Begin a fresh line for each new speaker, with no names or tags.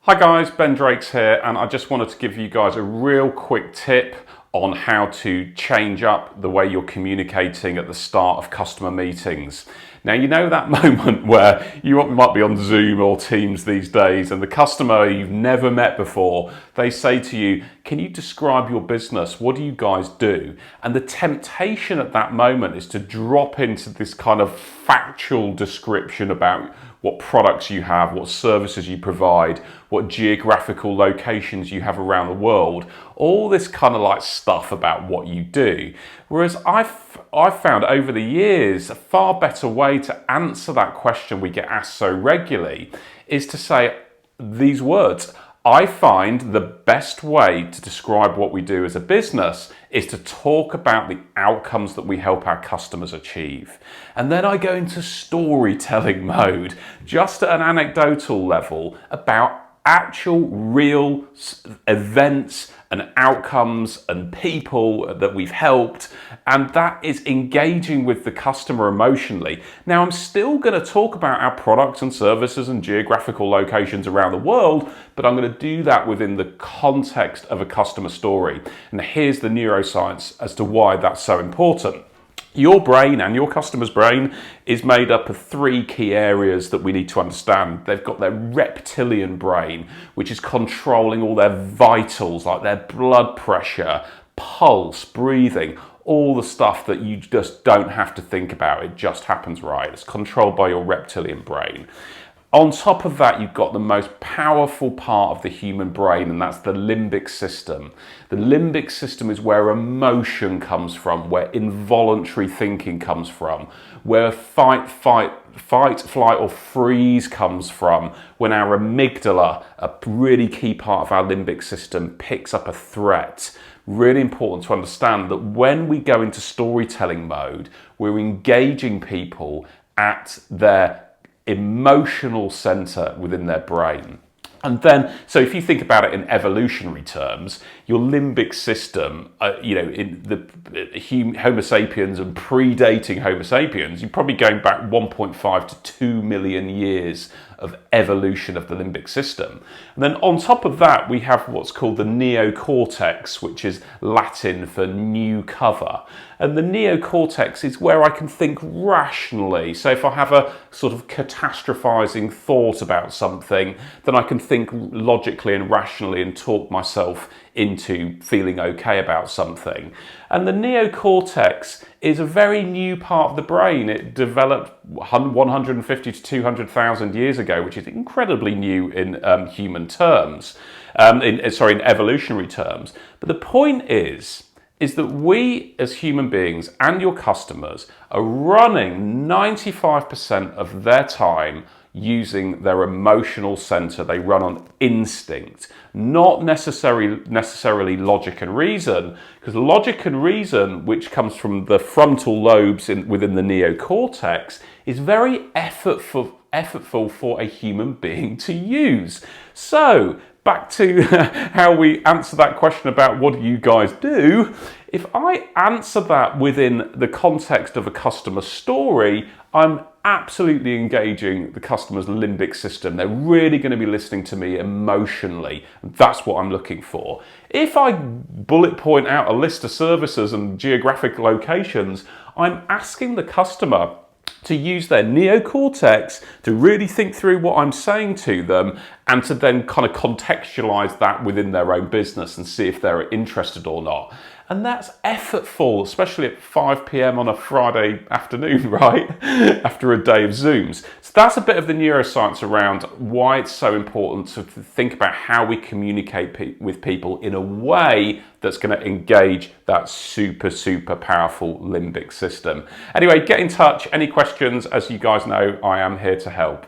Hi guys, Ben Drakes here, and I just wanted to give you guys a real quick tip on how to change up the way you're communicating at the start of customer meetings. Now, you know that moment where you might be on Zoom or Teams these days and the customer you've never met before, they say to you, can you describe your business? What do you guys do? And the temptation at that moment is to drop into this kind of factual description about what products you have, what services you provide, what geographical locations you have around the world, all this kind of like stuff about what you do. Whereas I've found over the years a far better way to answer that question we get asked so regularly is to say these words. I find the best way to describe what we do as a business is to talk about the outcomes that we help our customers achieve. And then I go into storytelling mode, just at an anecdotal level, about actual real events and outcomes and people that we've helped, and that is engaging with the customer emotionally. Now, I'm still going to talk about our products and services and geographical locations around the world, but I'm going to do that within the context of a customer story. And here's the neuroscience as to why that's so important. Your brain and your customer's brain is made up of three key areas that we need to understand. They've got their reptilian brain, which is controlling all their vitals, like their blood pressure, pulse, breathing, all the stuff that you just don't have to think about. It just happens right. It's controlled by your reptilian brain. On top of that, you've got the most powerful part of the human brain, and that's the limbic system. The limbic system is where emotion comes from, where involuntary thinking comes from, where fight, flight, or freeze comes from, when our amygdala, a really key part of our limbic system, picks up a threat. Really important to understand that when we go into storytelling mode, we're engaging people at their emotional center within their brain. And then, so if you think about it in evolutionary terms, your limbic system, in the Homo sapiens and predating Homo sapiens, you're probably going back 1.5 to 2 million years of evolution of the limbic system. And then on top of that, we have what's called the neocortex, which is Latin for new cover. And the neocortex is where I can think rationally. So if I have a sort of catastrophizing thought about something, then I can think logically and rationally and talk myself into feeling okay about something. And the neocortex is a very new part of the brain. It developed 150 to 200,000 years ago, which is incredibly new in human terms, in evolutionary terms. But the point is that we as human beings and your customers are running 95% of their time using their emotional center. They run on instinct, not necessarily logic and reason, because logic and reason, which comes from the frontal lobes within the neocortex, is very effortful for a human being to use. So back to how we answer that question about what do you guys do. If I answer that within the context of a customer story, I'm absolutely engaging the customer's limbic system. They're really going to be listening to me emotionally. That's what I'm looking for. If I bullet point out a list of services and geographic locations, I'm asking the customer to use their neocortex to really think through what I'm saying to them and to then kind of contextualize that within their own business and see if they're interested or not. And that's effortful, especially at 5 p.m. on a Friday afternoon, right? After a day of Zooms. So that's a bit of the neuroscience around why it's so important to think about how we communicate with people in a way that's going to engage that super, super powerful limbic system. Anyway, get in touch. Any questions? As you guys know, I am here to help.